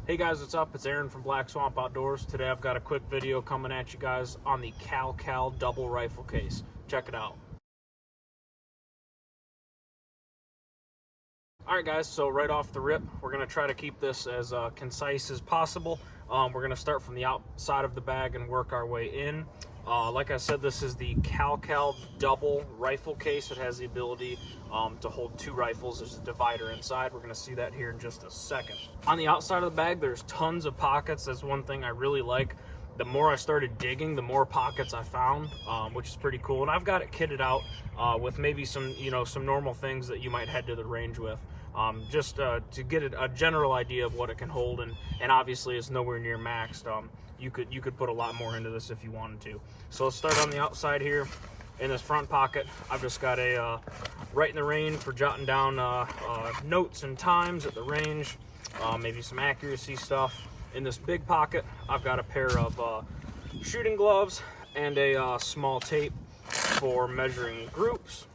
Hey guys, what's up? It's Aaron from Black Swamp Outdoors. Today I've got a quick video coming at you guys on the Kalkal double rifle case. Check it out. Alright guys, so right off the rip, we're going to try to keep this as concise as possible. We're going to start from the outside of the bag and work our way in. Like I said, this is the Kalkal double rifle case. It has the ability to hold two rifles. There's a divider inside. We're going to see that here in just a second. On the outside of the bag, there's tons of pockets. That's one thing I really like. The more I started digging, the more pockets I found, which is pretty cool. And I've got it kitted out with maybe some, some normal things that you might head to the range with. Just to get a general idea of what it can hold, and obviously it's nowhere near maxed. You could put a lot more into this if you wanted to. So let's start on the outside here. In this front pocket, I've just got a right in the range for jotting down notes and times at the range, maybe some accuracy stuff. In this big pocket, I've got a pair of shooting gloves and a small tape for measuring groups.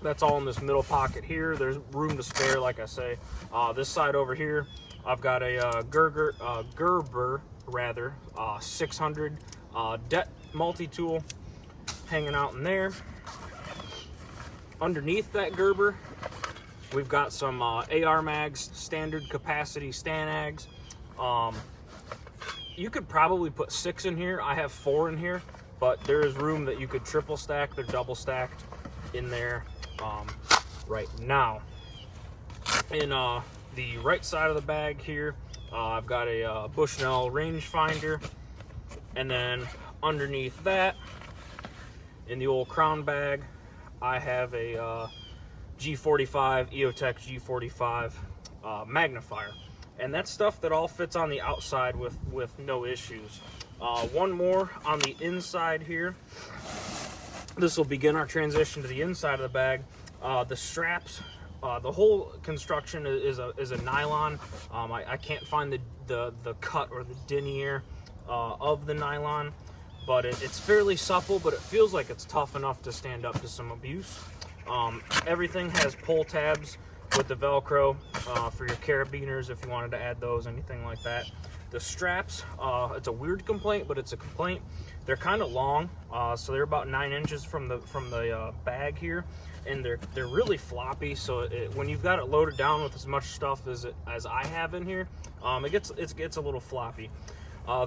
That's all in this middle pocket here. There's room to spare, like I say. This side over here, I've got a Gerber 600 Det multi-tool hanging out in there. Underneath that Gerber, we've got some AR mags, standard capacity Stanags. You could probably put 6 in here. I have 4 in here, but there is room that you could triple stack. They're double stacked in there right now. In the right side of the bag here, I've got a Bushnell rangefinder, and then underneath that, in the old crown bag, I have a G45 EOTech G45 magnifier, and that's stuff that all fits on the outside with no issues. One more on the inside here. This will begin our transition to the inside of the bag. The straps, the whole construction is a nylon. I can't find the cut or the denier of the nylon, but it's fairly supple, but it feels like it's tough enough to stand up to some abuse. Everything has pull tabs with the Velcro for your carabiners if you wanted to add those, anything like that. The straps, it's a weird complaint, but it's a complaint. They're kind of long, so they're about 9 inches from the bag here, and they're really floppy. So when you've got it loaded down with as much stuff as I have in here, it gets a little floppy.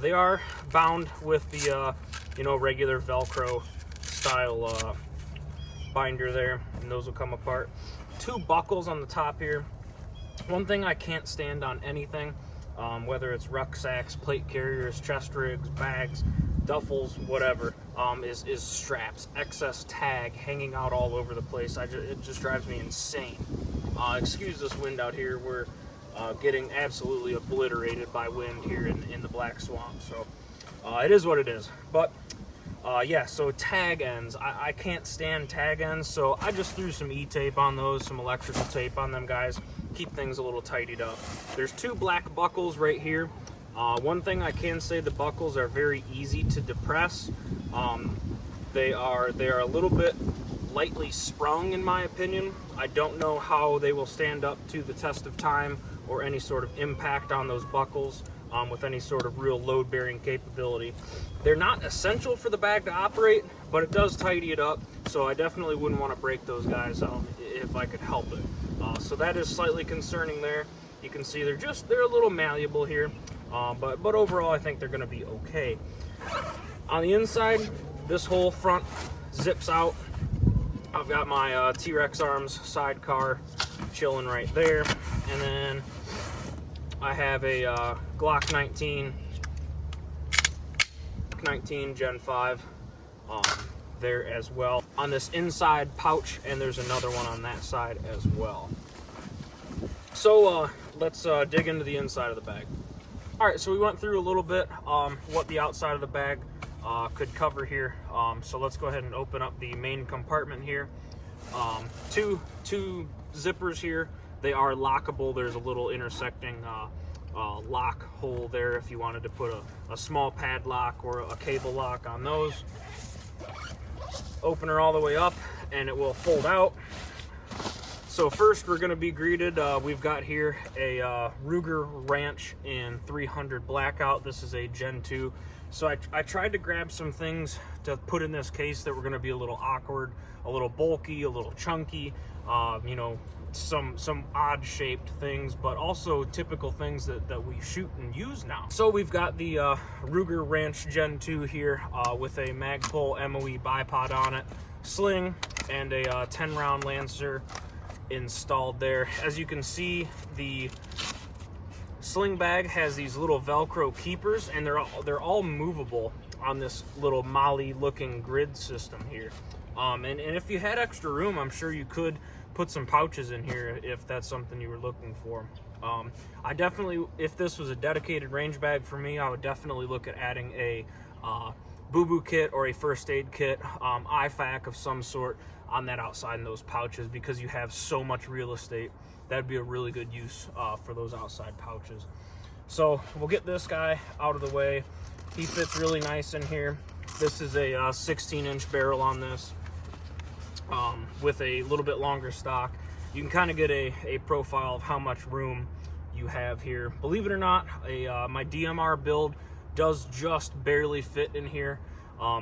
They are bound with the regular Velcro style binder there, and those will come apart. 2 buckles on the top here. One thing I can't stand on anything, whether it's rucksacks, plate carriers, chest rigs, bags, duffels, whatever, is straps. Excess tag hanging out all over the place. It just drives me insane. Excuse this wind out here. We're getting absolutely obliterated by wind here in the Black Swamp. So it is what it is. But yeah, so tag ends. I can't stand tag ends, so I just threw some E-tape on those, some electrical tape on them, guys. Keep things a little tidied up. There's 2 black buckles right here. One thing I can say, the buckles are very easy to depress. They are a little bit lightly sprung, in my opinion. I don't know how they will stand up to the test of time or any sort of impact on those buckles with any sort of real load-bearing capability. They're not essential for the bag to operate, but it does tidy it up, so I definitely wouldn't want to break those guys if I could help it. So that is slightly concerning there. You can see they're a little malleable here, but overall I think they're going to be okay. On the inside, this whole front zips out. I've got my T-Rex Arms sidecar chilling right there, and then I have a Glock 19 Gen 5 there as well on this inside pouch, and there's another one on that side as well. So let's dig into the inside of the bag. All right, so we went through a little bit what the outside of the bag could cover here. So let's go ahead and open up the main compartment here. Two zippers here. They are lockable. There's a little intersecting lock hole there if you wanted to put a small padlock or a cable lock on those. Open her all the way up and it will fold out. So first we're going to be greeted. We've got here a Ruger Ranch in 300 Blackout. This is a Gen 2. So I tried to grab some things to put in this case that were going to be a little awkward, a little bulky, a little chunky, you know, some odd shaped things, but also typical things that we shoot and use now. So we've got the Ruger Ranch Gen 2 here with a Magpul MOE bipod on it, sling, and a 10 round Lancer installed there. As you can see, the sling bag has these little Velcro keepers, and they're all movable on this little Molly looking grid system here. And if you had extra room, I'm sure you could put some pouches in here if that's something you were looking for. I definitely, if this was a dedicated range bag for me, I would definitely look at adding a boo-boo kit or a first aid kit, IFAK of some sort on that outside in those pouches, because you have so much real estate. That'd be a really good use for those outside pouches. So we'll get this guy out of the way. He fits really nice in here. This is a 16-inch barrel on this with a little bit longer stock. You can kind of get a profile of how much room you have here. Believe it or not, my DMR build does just barely fit in here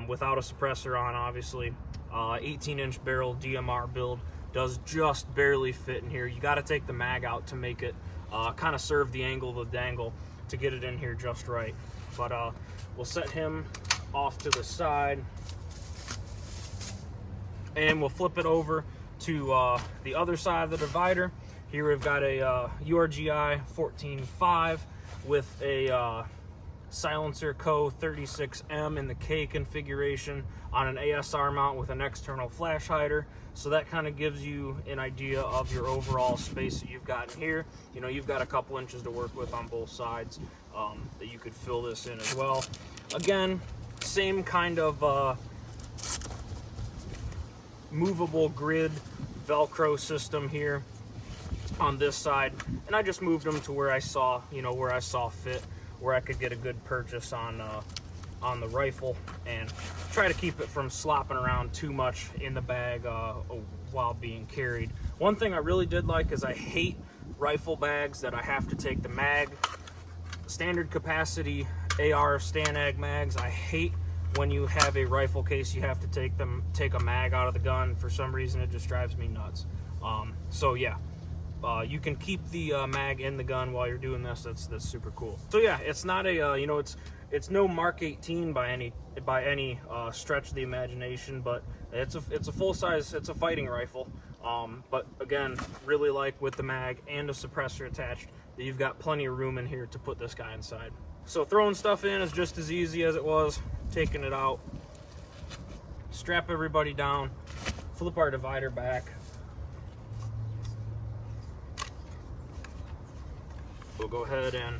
without a suppressor on, obviously. 18-inch barrel DMR build does just barely fit in here. You got to take the mag out to make it kind of serve the angle of the dangle to get it in here just right. But we'll set him off to the side, and we'll flip it over to the other side of the divider. Here we've got a URGI 14.5 with a silencer Co 36M in the K configuration on an ASR mount with an external flash hider. So that kind of gives you an idea of your overall space that you've got in here. You know, you've got a couple inches to work with on both sides that you could fill this in as well. Again, same kind of movable grid Velcro system here on this side, and I just moved them to where I saw, you know, where I saw fit, where I could get a good purchase on the rifle, and try to keep it from slopping around too much in the bag while being carried. One thing I really did like is I hate rifle bags that I have to take the mag, standard capacity AR Stanag mags. I hate when you have a rifle case you have to take a mag out of the gun. For some reason it just drives me nuts. So yeah, you can keep the mag in the gun while you're doing this. That's super cool. So yeah, it's not a you know, it's no Mark 18 by any stretch of the imagination, but it's a full size, it's a fighting rifle. But again, really like with the mag and a suppressor attached that you've got plenty of room in here to put this guy inside. So throwing stuff in is just as easy as it was taking it out. Strap everybody down, flip our divider back. We'll go ahead and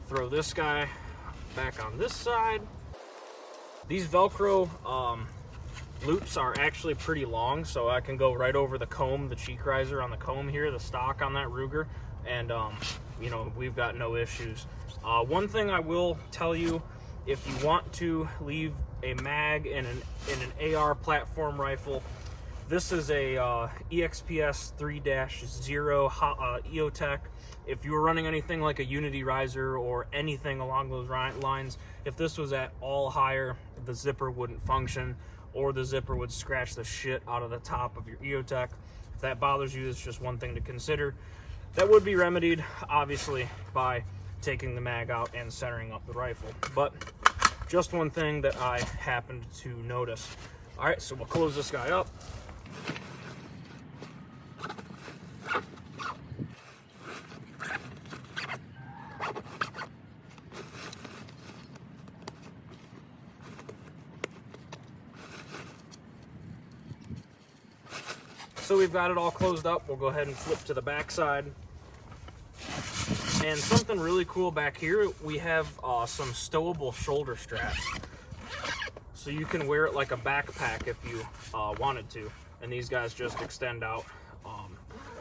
throw this guy back on this side. These Velcro loops are actually pretty long, so I can go right over the comb, the cheek riser on the comb here, the stock on that Ruger, and you know, we've got no issues. One thing I will tell you, if you want to leave a mag in an AR platform rifle, this is a EXPS 3-0 EOTech. If you were running anything like a Unity riser or anything along those lines, if this was at all higher, the zipper wouldn't function, or the zipper would scratch the shit out of the top of your EOTech. If that bothers you, it's just one thing to consider. That would be remedied, obviously, by taking the mag out and centering up the rifle. But just one thing that I happened to notice. All right, so we'll close this guy up. So we've got it all closed up. We'll go ahead and flip to the back side. And something really cool back here, we have some stowable shoulder straps. So you can wear it like a backpack if you wanted to. And these guys just extend out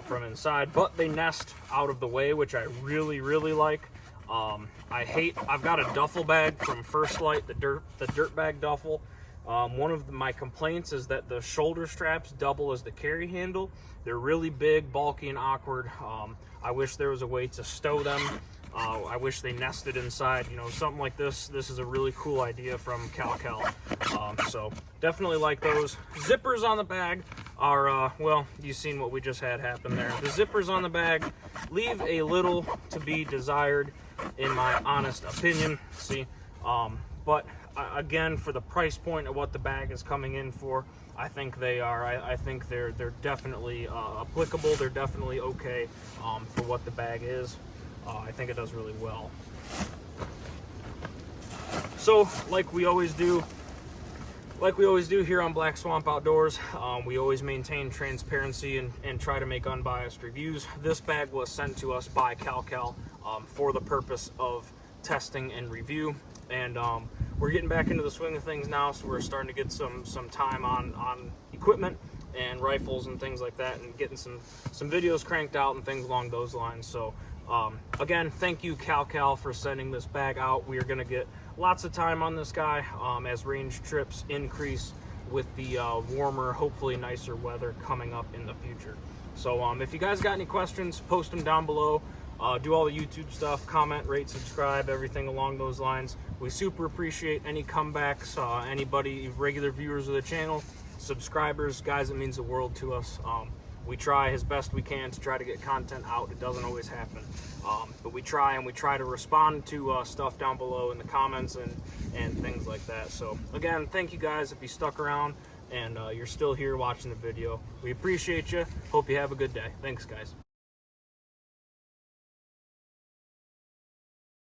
from inside, but they nest out of the way, which I really, really like. I've got a duffel bag from First Light, the dirt bag duffel. One of my complaints is that the shoulder straps double as the carry handle. They're really big, bulky, and awkward. I wish there was a way to stow them. I wish they nested inside, you know, something like this. This is a really cool idea from Kalkal. So definitely like those. Zippers on the bag are, well, you've seen what we just had happen there. The zippers on the bag leave a little to be desired, in my honest opinion. See, but again, for the price point of what the bag is coming in for, I think they are. I think they're definitely applicable. They're definitely okay for what the bag is. I think it does really well. So, like we always do here on Black Swamp Outdoors, we always maintain transparency and try to make unbiased reviews. This bag was sent to us by Kalkal for the purpose of testing and review, and we're getting back into the swing of things now, so we're starting to get some time on equipment and rifles and things like that, and getting some videos cranked out and things along those lines. So again, thank you Kalkal for sending this bag out. We are going to get lots of time on this guy as range trips increase with the warmer, hopefully nicer weather coming up in the future. So if you guys got any questions, post them down below. Do all the YouTube stuff, comment, rate, subscribe, everything along those lines. We super appreciate any comebacks, anybody, regular viewers of the channel, subscribers, guys, it means the world to us. We try as best we can to try to get content out. It doesn't always happen, but we try, and we try to respond to stuff down below in the comments and things like that. So again, thank you guys if you stuck around and you're still here watching the video. We appreciate you. Hope you have a good day. Thanks, guys.